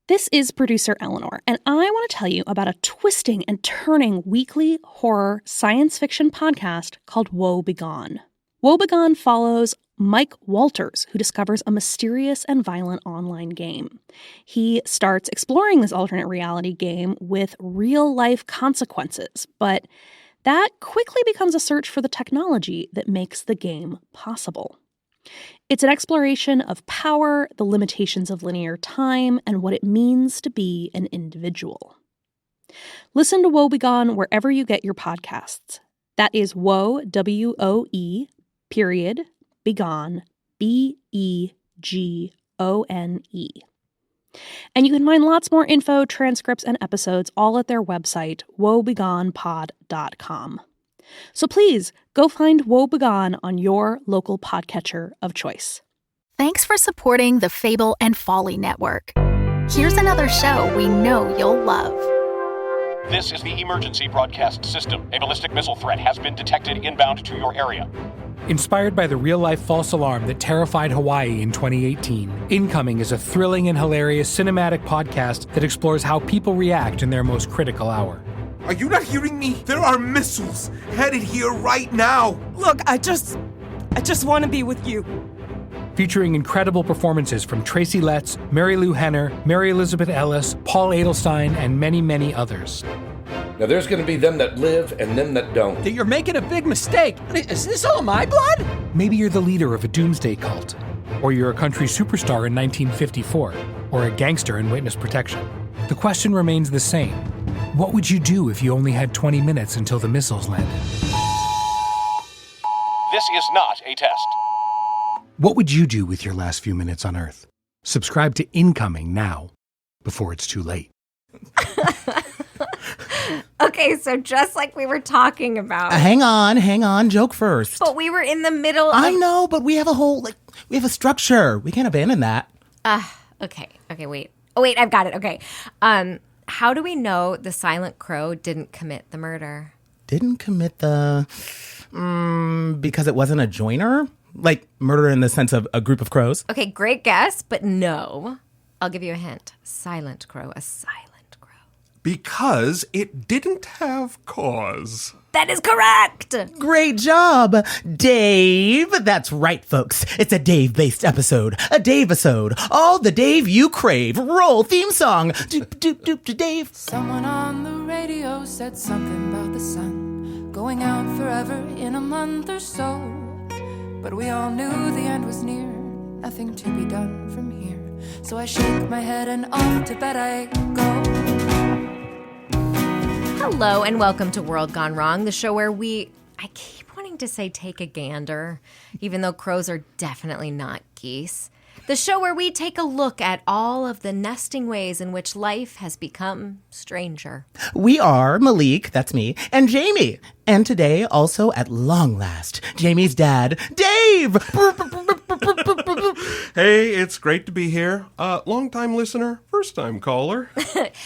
This is producer Eleanor, and I want to tell you about a twisting and turning weekly horror science fiction podcast called Woe Begone. Woe Begone follows Mike Walters, who discovers a mysterious and violent online game. He starts exploring this alternate reality game with real-life consequences, but that quickly becomes a search for the technology that makes the game possible. It's an exploration of power, the limitations of linear time, and what it means to be an individual. Listen to Woe Begone wherever you get your podcasts. That is Woe, W-O-E, period, Begone, B-E-G-O-N-E. And you can find lots more info, transcripts, and episodes all at their website, woebegonepod.com. So please, go find Woe Begone on your local podcatcher of choice. Thanks for supporting the Fable and Folly Network. Here's another show we know you'll love. This is the emergency broadcast system. A ballistic missile threat has been detected inbound to your area. Inspired by the real-life false alarm that terrified Hawaii in 2018, Incoming is a thrilling and hilarious cinematic podcast that explores how people react in their most critical hour. Are you not hearing me? There are missiles headed here right now. Look, I just want to be with you. Featuring incredible performances from Tracy Letts, Mary Lou Henner, Mary Elizabeth Ellis, Paul Adelstein, and many, many others. Now there's going to be them that live and them that don't. You're making a big mistake. Is this all my blood? Maybe you're the leader of a doomsday cult, or you're a country superstar in 1954, or a gangster in witness protection. The question remains the same. What would you do if you only had 20 minutes until the missiles landed? This is not a test. What would you do with your last few minutes on Earth? Subscribe to Incoming now, before it's too late. Okay, so just like we were talking about. Hang on, joke first. But we were in the middle of... I know, but we have we have a structure. We can't abandon that. Okay, wait. Oh, wait, I've got it. Okay. How do we know the Silent Crow didn't commit the murder? Didn't commit the... because it wasn't a joiner? Like murder in the sense of a group of crows? Okay, great guess, but no. I'll give you a hint. Silent Crow, a silent crow. Because it didn't have cause. That is correct! Great job, Dave. That's right, folks. It's a Dave-based episode. A Dave-isode. All the Dave you crave. Roll theme song. Dave. Someone on the radio said something about the sun going out forever in a month or so. But we all knew the end was near. Nothing to be done from here. So I shake my head and off to bed I go. Hello and welcome to World Gone Wrong, the show where I keep wanting to say take a gander, even though crows are definitely not geese. The show where we take a look at all of the nesting ways in which life has become stranger. We are Malik, that's me, and Jamie. And today, also at long last, Jamie's dad, Dave! Hey, it's great to be here. Long-time listener, first-time caller.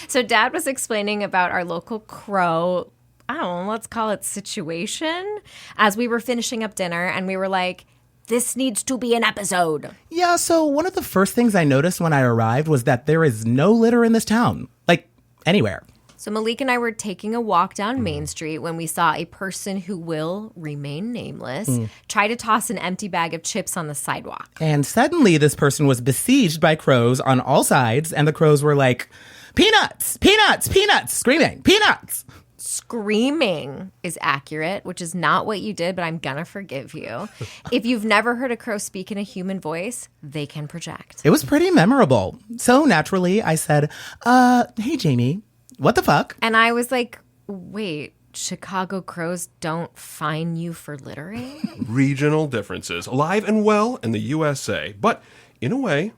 So Dad was explaining about our local crow, I don't know, let's call it situation, as we were finishing up dinner, and we were like, this needs to be an episode. Yeah, so one of the first things I noticed when I arrived was that there is no litter in this town. Like, anywhere. So Malik and I were taking a walk down Main Street when we saw a person who will remain nameless try to toss an empty bag of chips on the sidewalk. And suddenly this person was besieged by crows on all sides, and the crows were like, peanuts, peanuts, peanuts, screaming, peanuts. Screaming is accurate, which is not what you did, but I'm gonna forgive you. If you've never heard a crow speak in a human voice, they can project. It was pretty memorable. So naturally, I said, hey, Jamie, what the fuck? And I was like, wait, Chicago crows don't fine you for littering? Regional differences, alive and well in the USA. But in a way,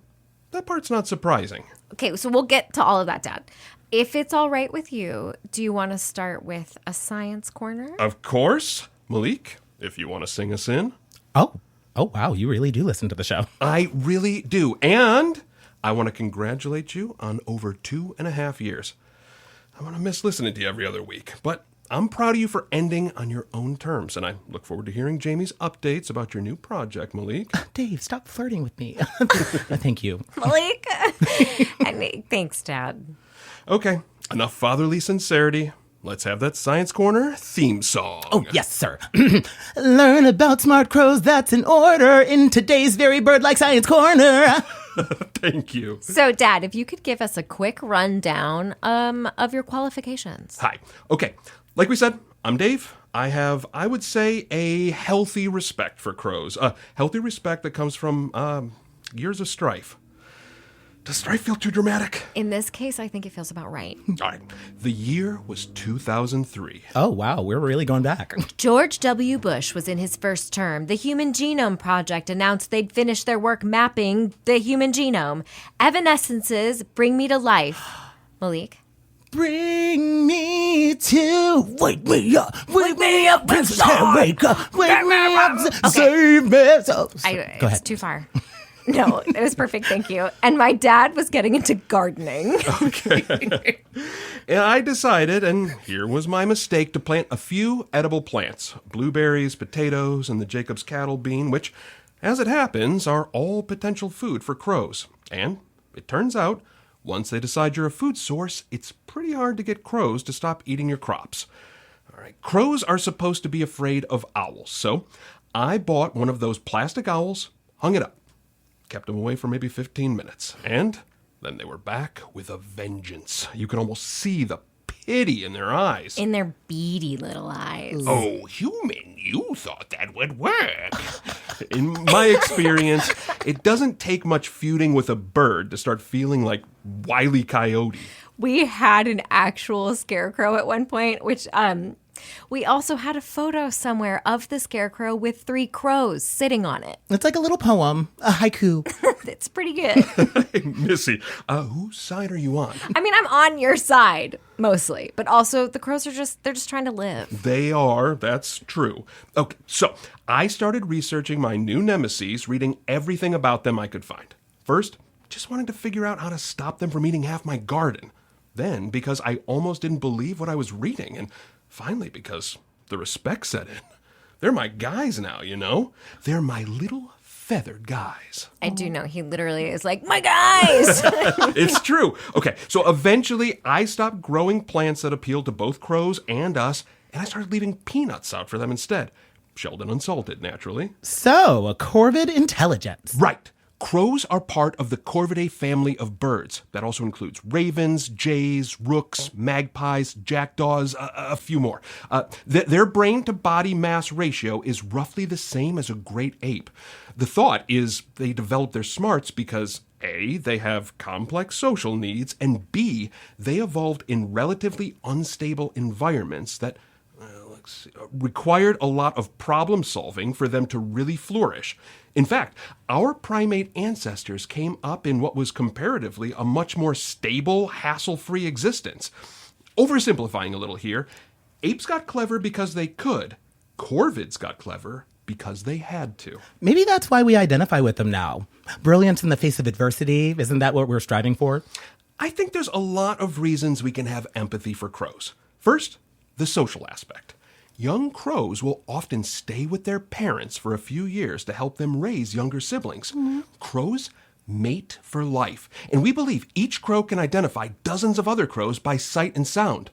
that part's not surprising. Okay, so we'll get to all of that, Dad. If it's all right with you, do you want to start with a science corner? Of course. Malik, if you want to sing us in. Oh, wow, you really do listen to the show. I really do. And I want to congratulate you on over 2.5 years. I want to miss listening to you every other week, but I'm proud of you for ending on your own terms, and I look forward to hearing Jamie's updates about your new project, Malik. Dave, stop flirting with me. Thank you. Malik. Thanks, Dad. Okay, enough fatherly sincerity. Let's have that Science Corner theme song. Oh, yes, sir. Learn about smart crows, that's in order, in today's very bird-like Science Corner. Thank you. So, Dad, if you could give us a quick rundown of your qualifications. Hi. Okay, like we said, I'm Dave. I have, I would say, a healthy respect for crows. A healthy respect that comes from years of strife. Does strife feel too dramatic? In this case, I think it feels about right. All right. The year was 2003. Oh, wow. We're really going back. George W. Bush was in his first term. The Human Genome Project announced they'd finished their work mapping the human genome. Evanescence's Bring Me to Life. Malik? Bring me to... Wake me up, Princess can't wake up, wake me up, save me. Go ahead. It's too far. No, it was perfect, thank you. And my dad was getting into gardening. Okay. And I decided, and here was my mistake, to plant a few edible plants. Blueberries, potatoes, and the Jacob's cattle bean, which, as it happens, are all potential food for crows. And it turns out, once they decide you're a food source, it's pretty hard to get crows to stop eating your crops. All right, crows are supposed to be afraid of owls, so I bought one of those plastic owls, hung it up. Kept them away for maybe 15 minutes. And then they were back with a vengeance. You could almost see the pity in their eyes. In their beady little eyes. Oh, human, you thought that would work. In my experience, it doesn't take much feuding with a bird to start feeling like Wile E. Coyote. We had an actual scarecrow at one point, which we also had a photo somewhere of the scarecrow with 3 crows sitting on it. It's like a little poem, a haiku. It's pretty good. Hey, Missy, whose side are you on? I mean, I'm on your side, mostly. But also, the crows are they're just trying to live. They are, that's true. Okay, so I started researching my new nemesis, reading everything about them I could find. First, just wanted to figure out how to stop them from eating half my garden. Then, because I almost didn't believe what I was reading, and finally, because the respect set in. They're my guys now, you know? They're my little feathered guys. I do know. He literally is like, my guys! It's true. Okay, so eventually I stopped growing plants that appealed to both crows and us, and I started leaving peanuts out for them instead. Shelled and unsalted, naturally. So, a corvid intelligence. Right. Crows are part of the Corvidae family of birds. That also includes ravens, jays, rooks, magpies, jackdaws, a few more. Their brain-to-body mass ratio is roughly the same as a great ape. The thought is they develop their smarts because A, they have complex social needs, and B, they evolved in relatively unstable environments that required a lot of problem solving for them to really flourish. In fact, our primate ancestors came up in what was comparatively a much more stable, hassle-free existence. Oversimplifying a little here, apes got clever because they could. Corvids got clever because they had to. Maybe that's why we identify with them now. Brilliance in the face of adversity, isn't that what we're striving for? I think there's a lot of reasons we can have empathy for crows. First, the social aspect. Young crows will often stay with their parents for a few years to help them raise younger siblings. Crows mate for life, and we believe each crow can identify dozens of other crows by sight and sound.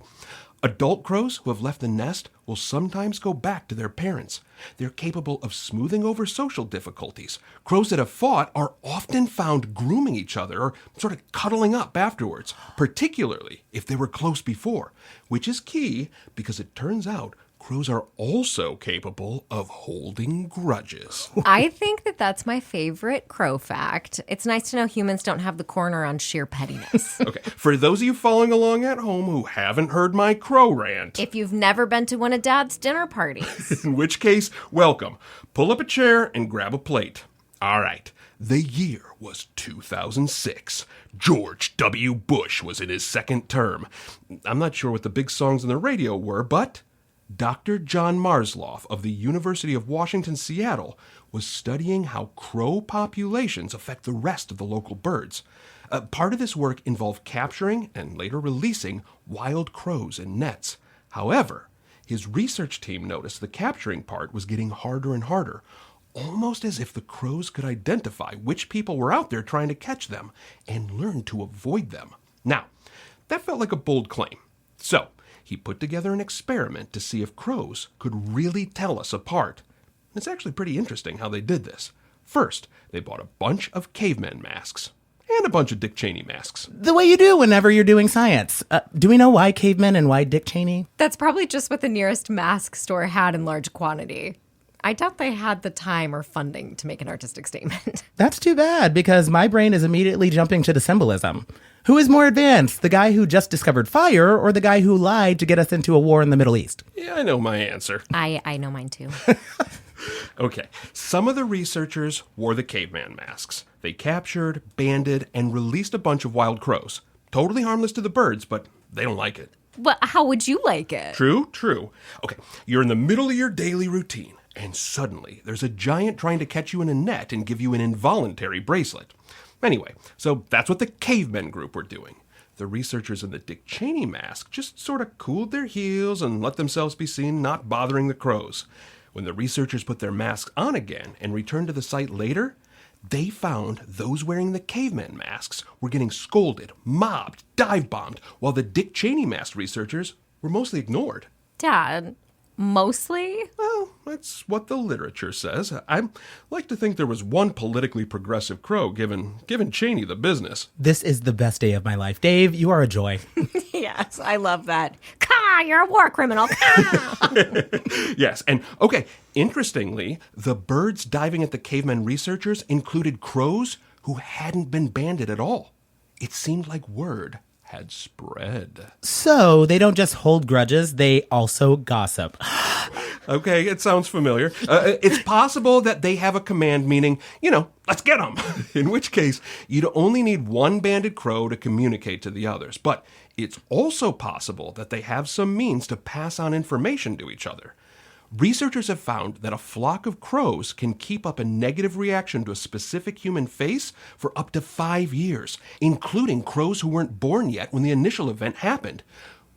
Adult crows who have left the nest will sometimes go back to their parents. They're capable of smoothing over social difficulties. Crows that have fought are often found grooming each other or sort of cuddling up afterwards, particularly if they were close before, which is key because it turns out crows are also capable of holding grudges. I think that's my favorite crow fact. It's nice to know humans don't have the corner on sheer pettiness. Okay, for those of you following along at home who haven't heard my crow rant. If you've never been to one of Dad's dinner parties. In which case, welcome. Pull up a chair and grab a plate. All right, the year was 2006. George W. Bush was in his second term. I'm not sure what the big songs on the radio were, but Dr. John Marsloff of the University of Washington, Seattle, was studying how crow populations affect the rest of the local birds. Part of this work involved capturing and later releasing wild crows in nets. However, His research team noticed the capturing part was getting harder and harder, almost as if the crows could identify which people were out there trying to catch them and learn to avoid them. Now, that felt like a bold claim. So, he put together an experiment to see if crows could really tell us apart. It's actually pretty interesting how they did this. First, they bought a bunch of caveman masks and a bunch of Dick Cheney masks. The way you do whenever you're doing science. Do we know why cavemen and why Dick Cheney? That's probably just what the nearest mask store had in large quantity. I doubt they had the time or funding to make an artistic statement. That's too bad, because my brain is immediately jumping to the symbolism. Who is more advanced, the guy who just discovered fire or the guy who lied to get us into a war in the Middle East? Yeah, I know my answer. I know mine too. Okay, some of the researchers wore the caveman masks. They captured, banded, and released a bunch of wild crows. Totally harmless to the birds, but they don't like it. But how would you like it? True. Okay, you're in the middle of your daily routine, and suddenly there's a giant trying to catch you in a net and give you an involuntary bracelet. Anyway, so that's what the cavemen group were doing. The researchers in the Dick Cheney mask just sort of cooled their heels and let themselves be seen not bothering the crows. When the researchers put their masks on again and returned to the site later, they found those wearing the caveman masks were getting scolded, mobbed, dive-bombed, while the Dick Cheney mask researchers were mostly ignored. Dad, mostly? Well, that's what the literature says. I like to think there was one politically progressive crow giving Cheney the business. This is the best day of my life. Dave, you are a joy. Yes, I love that. Caw, you're a war criminal. Yes, and okay, interestingly, the birds diving at the caveman researchers included crows who hadn't been banded at all. It seemed like word had spread. So they don't just hold grudges, they also gossip. Okay, it sounds familiar. It's possible that they have a command meaning, let's get them. In which case, you'd only need one banded crow to communicate to the others. But it's also possible that they have some means to pass on information to each other. Researchers have found that a flock of crows can keep up a negative reaction to a specific human face for up to 5 years, including crows who weren't born yet when the initial event happened,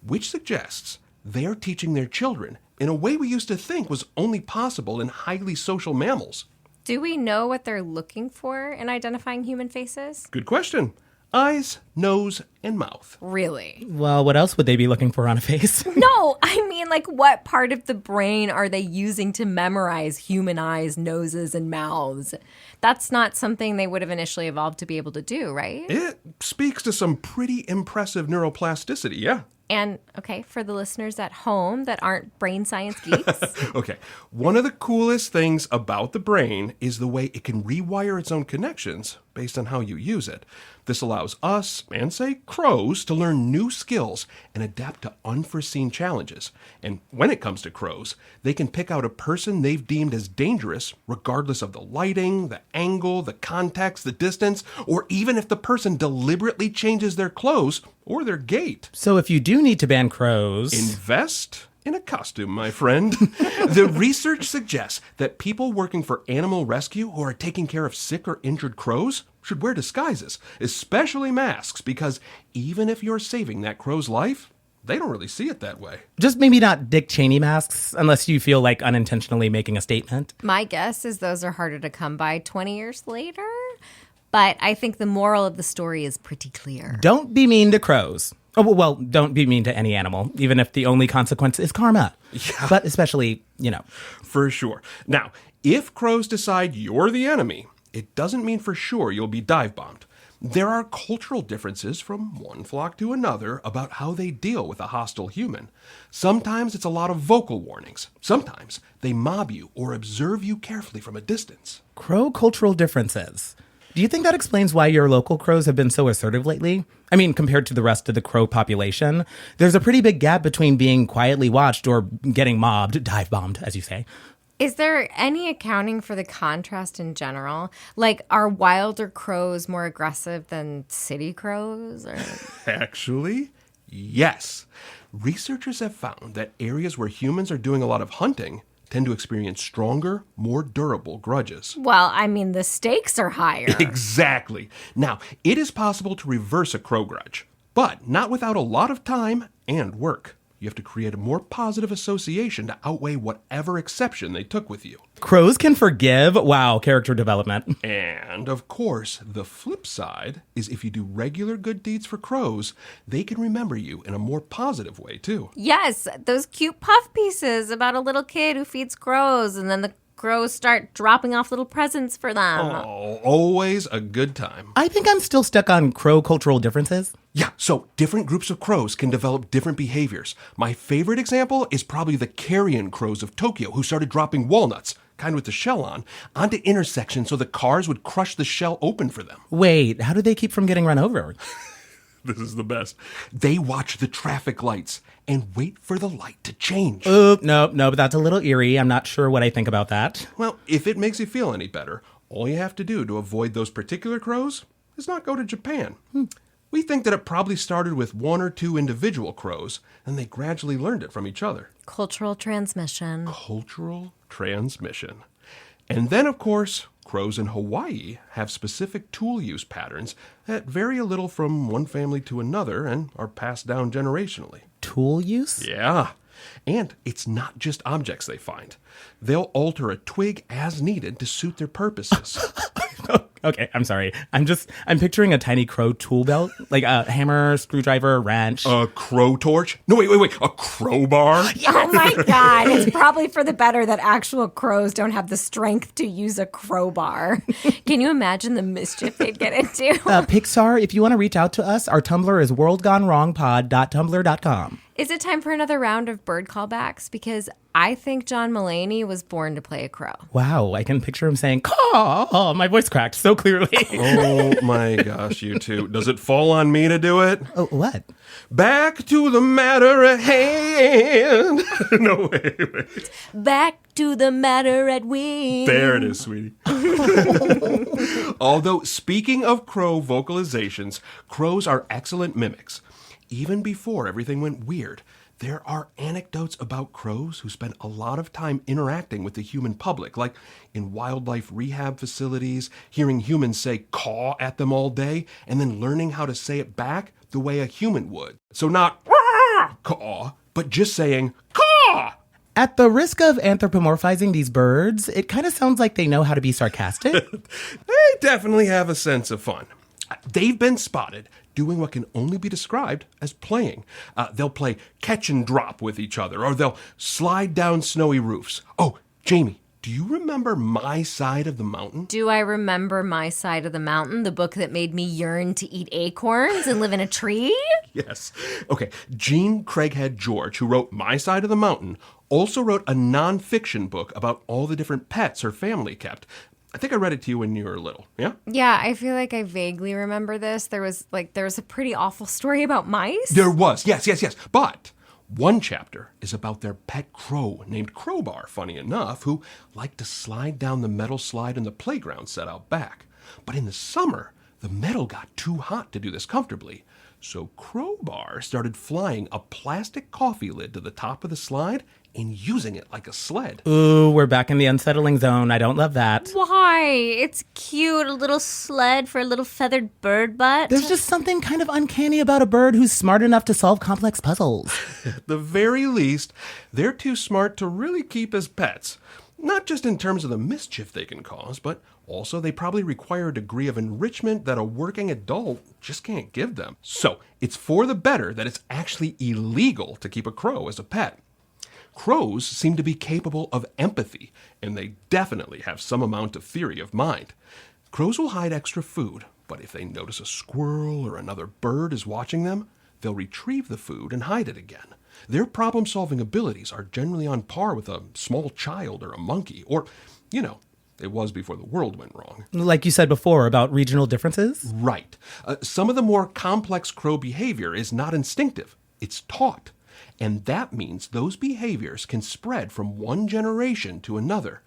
which suggests they're teaching their children in a way we used to think was only possible in highly social mammals. Do we know what they're looking for in identifying human faces? Good question. Eyes, nose, and mouth. Really? Well, what else would they be looking for on a face? No, I mean, what part of the brain are they using to memorize human eyes, noses, and mouths? That's not something they would have initially evolved to be able to do, right? It speaks to some pretty impressive neuroplasticity, yeah. And, okay, for the listeners at home that aren't brain science geeks. Okay, one of the coolest things about the brain is the way it can rewire its own connections based on how you use it. This allows us, and say crows, to learn new skills and adapt to unforeseen challenges. And when it comes to crows, they can pick out a person they've deemed as dangerous regardless of the lighting, the angle, the context, the distance, or even if the person deliberately changes their clothes or their gait. So if you do need to ban crows... Invest in a costume, my friend. The research suggests that people working for animal rescue who are taking care of sick or injured crows should wear disguises, especially masks, because even if you're saving that crow's life, they don't really see it that way. Just maybe not Dick Cheney masks, unless you feel like unintentionally making a statement. My guess is those are harder to come by 20 years later. But I think the moral of the story is pretty clear. Don't be mean to crows. Oh, well, don't be mean to any animal, even if the only consequence is karma. Yeah. But especially, For sure. Now, if crows decide you're the enemy, it doesn't mean for sure you'll be dive-bombed. There are cultural differences from one flock to another about how they deal with a hostile human. Sometimes it's a lot of vocal warnings. Sometimes they mob you or observe you carefully from a distance. Crow cultural differences. Do you think that explains why your local crows have been so assertive lately? I mean, compared to the rest of the crow population, there's a pretty big gap between being quietly watched or getting mobbed, dive-bombed, as you say. Is there any accounting for the contrast in general? Are wilder crows more aggressive than city crows? Or? Actually, yes. Researchers have found that areas where humans are doing a lot of hunting tend to experience stronger, more durable grudges. Well, I mean, the stakes are higher. Exactly. Now, it is possible to reverse a crow grudge, but not without a lot of time and work. You have to create a more positive association to outweigh whatever exception they took with you. Crows can forgive? Wow, character development. And, of course, the flip side is if you do regular good deeds for crows, they can remember you in a more positive way, too. Yes, those cute puff pieces about a little kid who feeds crows, and then the crows start dropping off little presents for them. Oh, always a good time. I think I'm still stuck on crow cultural differences. Yeah, so different groups of crows can develop different behaviors. My favorite example is probably the carrion crows of Tokyo, who started dropping walnuts, kind with the shell on, onto intersections so the cars would crush the shell open for them. Wait, how do they keep from getting run over? This is the best. They watch the traffic lights and wait for the light to change. No, but that's a little eerie. I'm not sure what I think about that. Well, if it makes you feel any better, all you have to do to avoid those particular crows is not go to Japan. We think that it probably started with one or two individual crows, and they gradually learned it from each other. Cultural transmission. Cultural transmission. And then, of course, crows in Hawaii have specific tool use patterns that vary a little from one family to another and are passed down generationally. Tool use? Yeah. And it's not just objects they find. They'll alter a twig as needed to suit their purposes. Okay, I'm sorry. I'm picturing a tiny crow tool belt, like a hammer, screwdriver, wrench. A crow torch? No, wait. A crowbar? Oh my God. It's probably for the better that actual crows don't have the strength to use a crowbar. Can you imagine the mischief they'd get into? Pixar, if you want to reach out to us, our Tumblr is worldgonewrongpod.tumblr.com. Is it time for another round of bird callbacks? Because I think John Mulaney was born to play a crow. Wow, I can picture him saying, caw! Oh, my voice cracked so clearly. Oh my gosh, you two. Does it fall on me to do it? Oh, what? Back to the matter at hand. No, wait. Back to the matter at hand. There it is, sweetie. Although, speaking of crow vocalizations, crows are excellent mimics. Even before everything went weird, there are anecdotes about crows who spend a lot of time interacting with the human public, like in wildlife rehab facilities, hearing humans say caw at them all day, and then learning how to say it back the way a human would. So not caw, but just saying caw. At the risk of anthropomorphizing these birds, it kind of sounds like they know how to be sarcastic. They definitely have a sense of fun. They've been spotted doing what can only be described as playing. They'll play catch and drop with each other, or they'll slide down snowy roofs. Oh, Jamie, do you remember My Side of the Mountain? Do I remember My Side of the Mountain, the book that made me yearn to eat acorns and live in a tree? Yes. Okay, Jean Craighead George, who wrote My Side of the Mountain, also wrote a nonfiction book about all the different pets her family kept. I think I read it to you when you were little, yeah? Yeah, I feel like I vaguely remember this. There was a pretty awful story about mice. There was, yes. But one chapter is about their pet crow named Crowbar, funny enough, who liked to slide down the metal slide in the playground set out back. But in the summer, the metal got too hot to do this comfortably. So Crowbar started flying a plastic coffee lid to the top of the slide and using it like a sled. Ooh, we're back in the unsettling zone. I don't love that. Why? It's cute. A little sled for a little feathered bird butt. There's just something kind of uncanny about a bird who's smart enough to solve complex puzzles. At the very least, they're too smart to really keep as pets. Not just in terms of the mischief they can cause, but also they probably require a degree of enrichment that a working adult just can't give them. So, it's for the better that it's actually illegal to keep a crow as a pet. Crows seem to be capable of empathy, and they definitely have some amount of theory of mind. Crows will hide extra food, but if they notice a squirrel or another bird is watching them, they'll retrieve the food and hide it again. Their problem-solving abilities are generally on par with a small child or a monkey, or, it was before the world went wrong. Like you said before about regional differences? Right. Some of the more complex crow behavior is not instinctive. It's taught. And that means those behaviors can spread from one generation to another.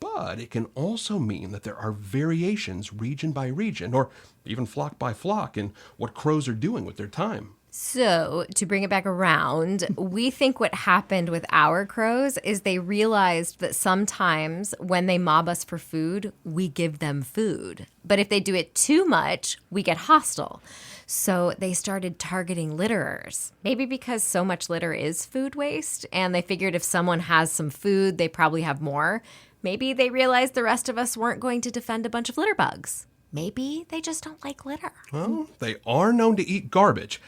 But it can also mean that there are variations region by region, or even flock by flock, in what crows are doing with their time. So, to bring it back around, we think what happened with our crows is they realized that sometimes when they mob us for food, we give them food. But if they do it too much, we get hostile. So they started targeting litterers. Maybe because so much litter is food waste, and they figured if someone has some food, they probably have more. Maybe they realized the rest of us weren't going to defend a bunch of litter bugs. Maybe they just don't like litter. Well, they are known to eat garbage.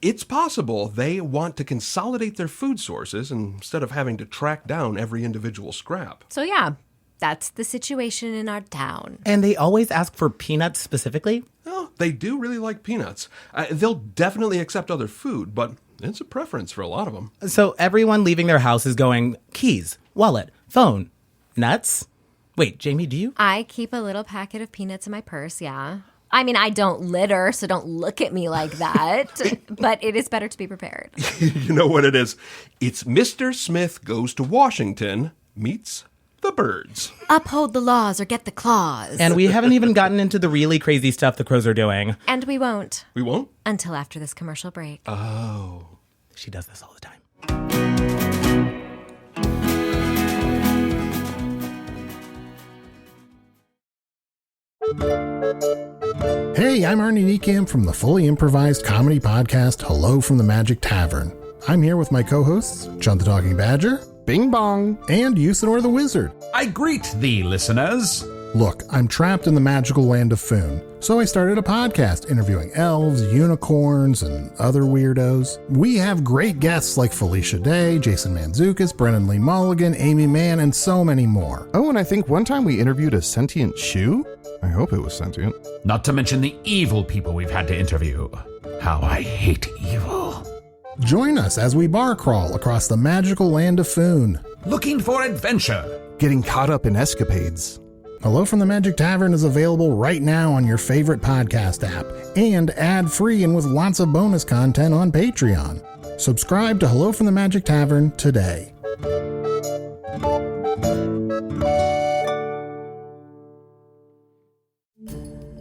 It's possible they want to consolidate their food sources instead of having to track down every individual scrap. So yeah, that's the situation in our town. And they always ask for peanuts specifically? Oh, they do really like peanuts. They'll definitely accept other food, but it's a preference for a lot of them. So everyone leaving their house is going, keys, wallet, phone, nuts? Wait, Jamie, do you? I keep a little packet of peanuts in my purse, yeah. I mean, I don't litter, so don't look at me like that. But it is better to be prepared. You know what it is? It's Mr. Smith Goes to Washington meets the birds. Uphold the laws or get the claws. And we haven't even gotten into the really crazy stuff the crows are doing. And we won't. We won't? Until after this commercial break. Oh. She does this all the time. Hey, I'm Arnie Niekamp from the fully improvised comedy podcast Hello from the Magic Tavern. I'm here with my co-hosts, Chunt the Talking Badger, Bing Bong, and Usador the Wizard. I greet thee, listeners. Look, I'm trapped in the magical land of Foon, so I started a podcast interviewing elves, unicorns, and other weirdos. We have great guests like Felicia Day, Jason Mantzoukas, Brennan Lee Mulligan, Amy Mann, and so many more. Oh, and I think one time we interviewed a sentient shoe? I hope it was sentient. Not to mention the evil people we've had to interview. How I hate evil. Join us as we bar crawl across the magical land of Foon. Looking for adventure. Getting caught up in escapades. Hello from the Magic Tavern is available right now on your favorite podcast app and ad-free and with lots of bonus content on Patreon. Subscribe to Hello from the Magic Tavern today.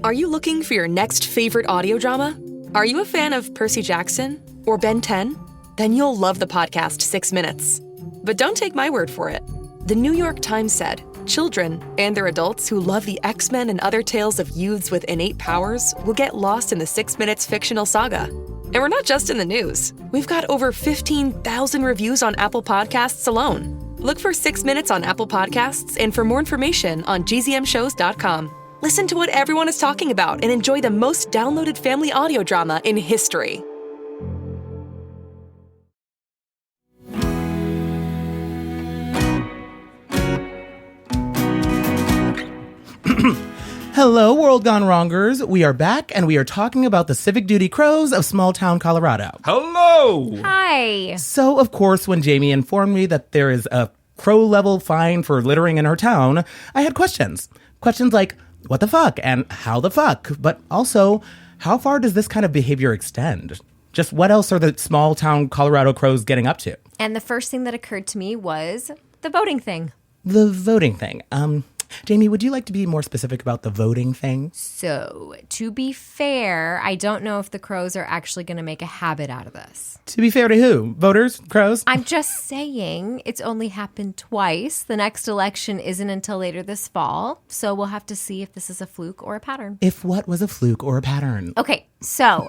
Are you looking for your next favorite audio drama? Are you a fan of Percy Jackson or Ben 10? Then you'll love the podcast 6 Minutes. But don't take my word for it. The New York Times said, children and their adults who love the X-Men and other tales of youths with innate powers will get lost in the 6 Minutes fictional saga. And we're not just in the news. We've got over 15,000 reviews on Apple Podcasts alone. Look for 6 Minutes on Apple Podcasts and for more information on gzmshows.com. Listen to what everyone is talking about and enjoy the most downloaded family audio drama in history. Hello, World Gone Wrongers. We are back, and we are talking about the civic duty crows of small town Colorado. Hello! Hi! So, of course, when Jamie informed me that there is a crow-level fine for littering in her town, I had questions. Questions like, what the fuck? And how the fuck? But also, how far does this kind of behavior extend? Just what else are the small town Colorado crows getting up to? And the first thing that occurred to me was the voting thing. The voting thing. Jamie, would you like to be more specific about the voting thing? So, to be fair, I don't know if the crows are actually going to make a habit out of this. To be fair to who? Voters? Crows? I'm just saying it's only happened twice. The next election isn't until later this fall, so we'll have to see if this is a fluke or a pattern. If what was a fluke or a pattern? Okay, so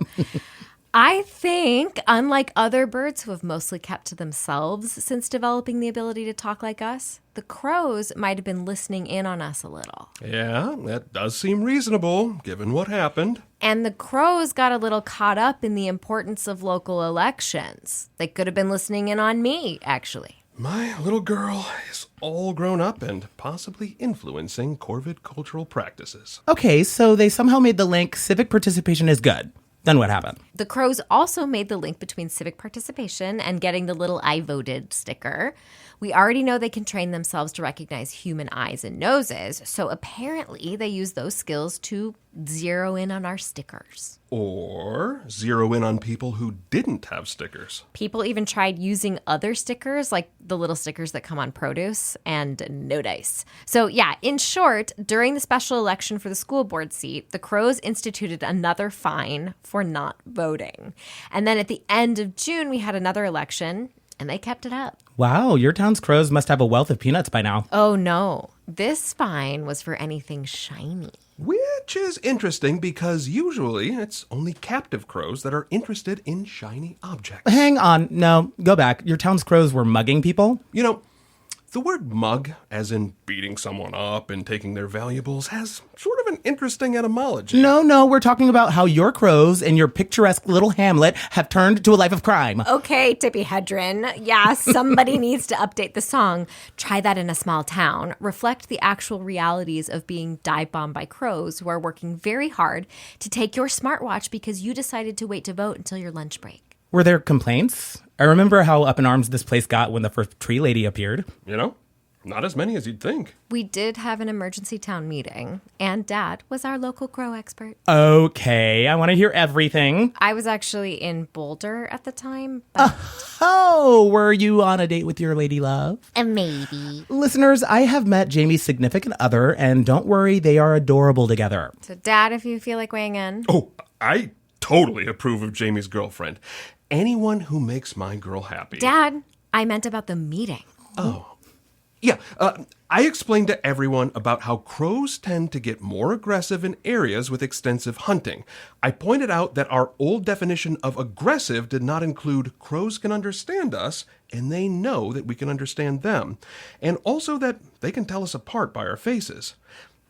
I think, unlike other birds who have mostly kept to themselves since developing the ability to talk like us, the crows might have been listening in on us a little. Yeah, that does seem reasonable, given what happened. And the crows got a little caught up in the importance of local elections. They could have been listening in on me, actually. My little girl is all grown up and possibly influencing Corvid cultural practices. Okay, so they somehow made the link civic participation is good. Then what happened? The crows also made the link between civic participation and getting the little I voted sticker. We already know they can train themselves to recognize human eyes and noses, so apparently they use those skills to zero in on our stickers. Or zero in on people who didn't have stickers. People even tried using other stickers, like the little stickers that come on produce, and no dice. So yeah, in short, during the special election for the school board seat, the crows instituted another fine for not voting. And then at the end of June, we had another election, and they kept it up. Wow, your town's crows must have a wealth of peanuts by now. Oh no, this fine was for anything shiny. Which is interesting because usually it's only captive crows that are interested in shiny objects. Hang on. No, go back. Your town's crows were mugging people? You know, the word mug, as in beating someone up and taking their valuables, has sort of an interesting etymology. No, we're talking about how your crows in your picturesque little hamlet have turned to a life of crime. Okay, Tippy Hedren. Yeah, somebody needs to update the song. Try that in a small town. Reflect the actual realities of being dive-bombed by crows who are working very hard to take your smartwatch because you decided to wait to vote until your lunch break. Were there complaints? I remember how up in arms this place got when the first tree lady appeared. You know, not as many as you'd think. We did have an emergency town meeting, and Dad was our local crow expert. Okay, I want to hear everything. I was actually in Boulder at the time, but... Were you on a date with your lady love? Maybe. Listeners, I have met Jamie's significant other, and don't worry, they are adorable together. So, Dad, if you feel like weighing in. Oh, I totally approve of Jamie's girlfriend. Anyone who makes my girl happy. Dad, I meant about the meeting. Oh. Yeah, I explained to everyone about how crows tend to get more aggressive in areas with extensive hunting. I pointed out that our old definition of aggressive did not include crows can understand us, and they know that we can understand them, and also that they can tell us apart by our faces.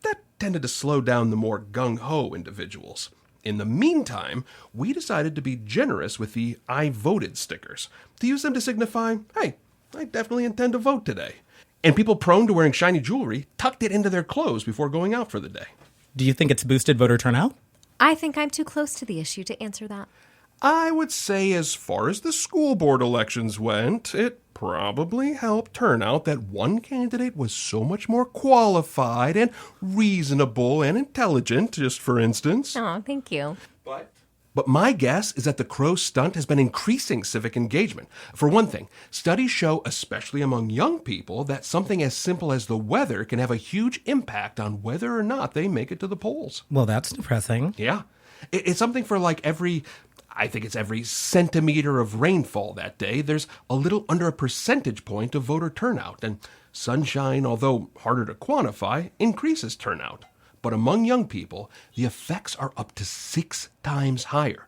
That tended to slow down the more gung-ho individuals. In the meantime, we decided to be generous with the I voted stickers, to use them to signify, hey, I definitely intend to vote today. And people prone to wearing shiny jewelry tucked it into their clothes before going out for the day. Do you think it's boosted voter turnout? I think I'm too close to the issue to answer that. I would say as far as the school board elections went, it probably helped turnout that one candidate was so much more qualified and reasonable and intelligent, just for instance. Oh, thank you. But my guess is that the crow stunt has been increasing civic engagement. For one thing, studies show, especially among young people, that something as simple as the weather can have a huge impact on whether or not they make it to the polls. Well, that's depressing. Yeah. It's something for like every centimeter of rainfall that day, there's a little under a percentage point of voter turnout. And sunshine, although harder to quantify, increases turnout. But among young people, the effects are up to 6 times higher.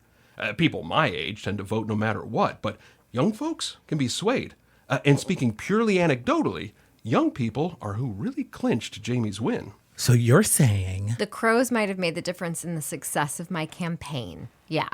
People my age tend to vote no matter what, but young folks can be swayed. And speaking purely anecdotally, young people are who really clinched Jamie's win. So you're saying... The crows might have made the difference in the success of my campaign. Yeah.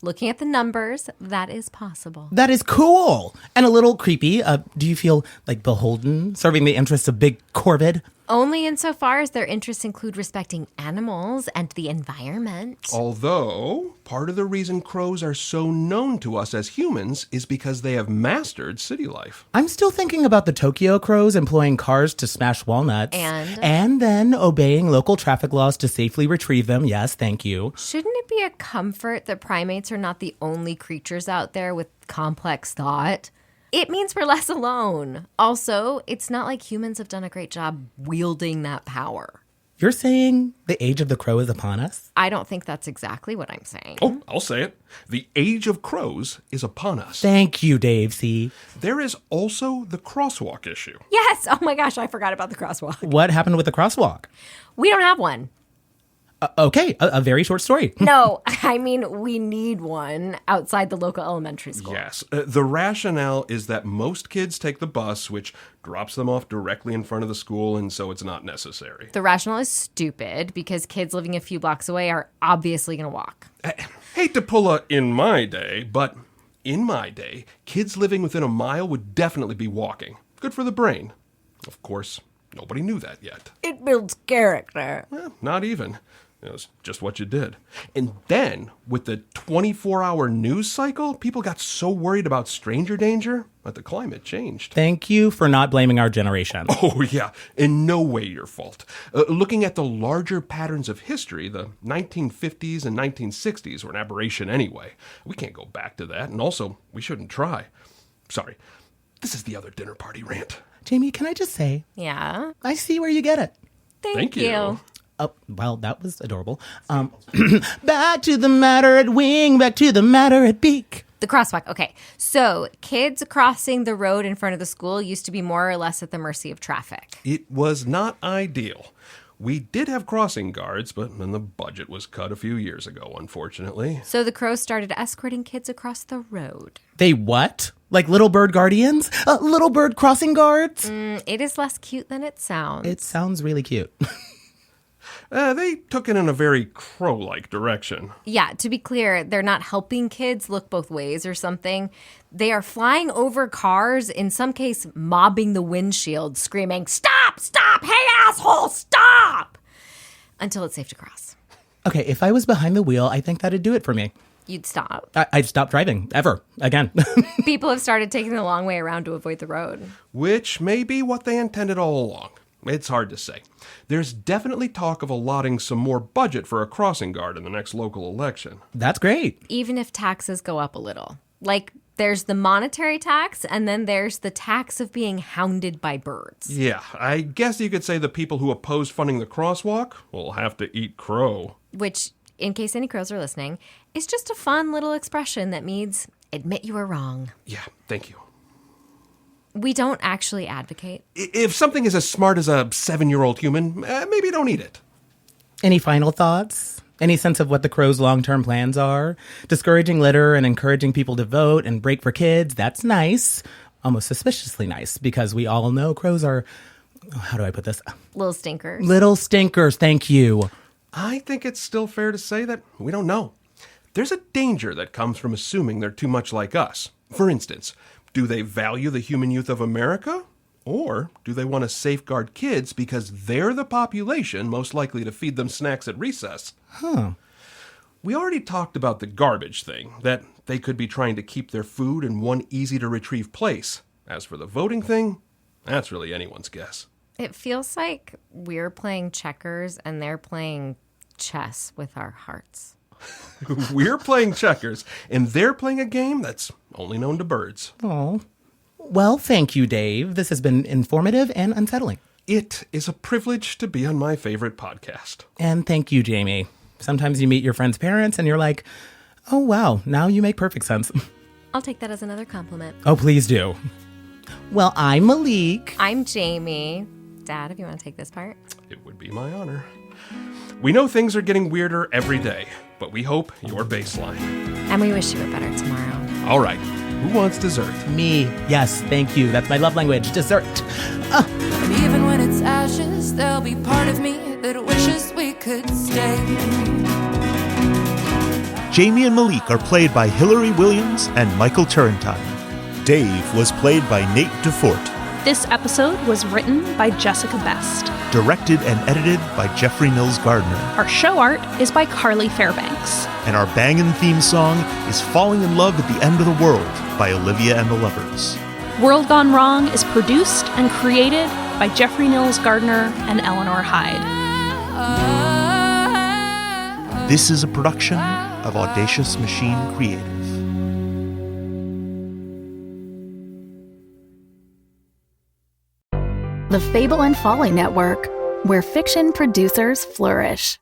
Looking at the numbers, that is possible. That is cool. And a little creepy. Do you feel like beholden, serving the interests of big corvid? Only insofar as their interests include respecting animals and the environment. Although, part of the reason crows are so known to us as humans is because they have mastered city life. I'm still thinking about the Tokyo crows employing cars to smash walnuts. And then obeying local traffic laws to safely retrieve them. Yes, thank you. Shouldn't it be a comfort that primates are not the only creatures out there with complex thought? It means we're less alone. Also, it's not like humans have done a great job wielding that power. You're saying the age of the crow is upon us? I don't think that's exactly what I'm saying. Oh, I'll say it. The age of crows is upon us. Thank you, Dave C. There is also the crosswalk issue. Yes! Oh my gosh, I forgot about the crosswalk. What happened with the crosswalk? We don't have one. Okay, a very short story. No, I mean, we need one outside the local elementary school. Yes. The rationale is that most kids take the bus, which drops them off directly in front of the school, and so it's not necessary. The rationale is stupid because kids living a few blocks away are obviously going to walk. I hate to pull a in my day, but in my day, kids living within a mile would definitely be walking. Good for the brain. Of course, nobody knew that yet. It builds character. Well, not even. It was just what you did. And then, with the 24-hour news cycle, people got so worried about stranger danger that the climate changed. Thank you for not blaming our generation. Oh, yeah. In no way your fault. Looking at the larger patterns of history, the 1950s and 1960s were an aberration anyway. We can't go back to that, and also, we shouldn't try. Sorry. This is the other dinner party rant. Jamie, can I just say? Yeah? I see where you get it. Thank you. Oh, well, that was adorable. Back to the matter at wing, back to the matter at beak. The crosswalk. Okay. So kids crossing the road in front of the school used to be more or less at the mercy of traffic. It was not ideal. We did have crossing guards, but then the budget was cut a few years ago, unfortunately. So the crows started escorting kids across the road. They what? Like little bird guardians? Little bird crossing guards? It is less cute than it sounds. It sounds really cute. They took it in a very crow-like direction. Yeah, to be clear, they're not helping kids look both ways or something. They are flying over cars, in some case mobbing the windshield, screaming, "Stop! Stop! Hey, asshole, stop!" Until it's safe to cross. Okay, if I was behind the wheel, I think that'd do it for me. You'd stop. I'd stop driving, ever, again. People have started taking the long way around to avoid the road. Which may be what they intended all along. It's hard to say. There's definitely talk of allotting some more budget for a crossing guard in the next local election. That's great. Even if taxes go up a little. Like, there's the monetary tax, and then there's the tax of being hounded by birds. Yeah, I guess you could say the people who oppose funding the crosswalk will have to eat crow. Which, in case any crows are listening, is just a fun little expression that means admit you were wrong. Yeah, thank you. We don't actually advocate. If something is as smart as a 7-year-old human, maybe don't eat it. Any final thoughts? Any sense of what the Crows' long-term plans are? Discouraging litter and encouraging people to vote and break for kids, that's nice. Almost suspiciously nice, because we all know crows are, how do I put this? Little stinkers. Little stinkers, thank you. I think it's still fair to say that we don't know. There's a danger that comes from assuming they're too much like us. For instance, do they value the human youth of America? Or do they want to safeguard kids because they're the population most likely to feed them snacks at recess? We already talked about the garbage thing, that they could be trying to keep their food in one easy-to-retrieve place. As for the voting thing, that's really anyone's guess. It feels like we're playing checkers and they're playing chess with our hearts. We're playing checkers, and they're playing a game that's only known to birds. Oh. Well, thank you, Dave. This has been informative and unsettling. It is a privilege to be on my favorite podcast. And thank you, Jamie. Sometimes you meet your friend's parents and you're like, oh, wow, now you make perfect sense. I'll take that as another compliment. Oh, please do. Well, I'm Malik. I'm Jamie. Dad, if you want to take this part. It would be my honor. We know things are getting weirder every day, but we hope you're baseline. And we wish you were better tomorrow. All right. Who wants dessert? Me. Yes, thank you. That's my love language. Dessert. And even when it's ashes, there'll be part of me that wishes we could stay. Jamie and Malik are played by Hilary Williams and Michael Turrentine. Dave was played by Nate DuFort. This episode was written by Jessica Best. Directed and edited by Jeffrey Nils Gardner. Our show art is by Carly Fairbanks. And our bangin' theme song is Falling in Love at the End of the World by Olivia and the Lovers. World Gone Wrong is produced and created by Jeffrey Nils Gardner and Eleanor Hyde. This is a production of Audacious Machine Creative. The Fable and Folly Network, where fiction producers flourish.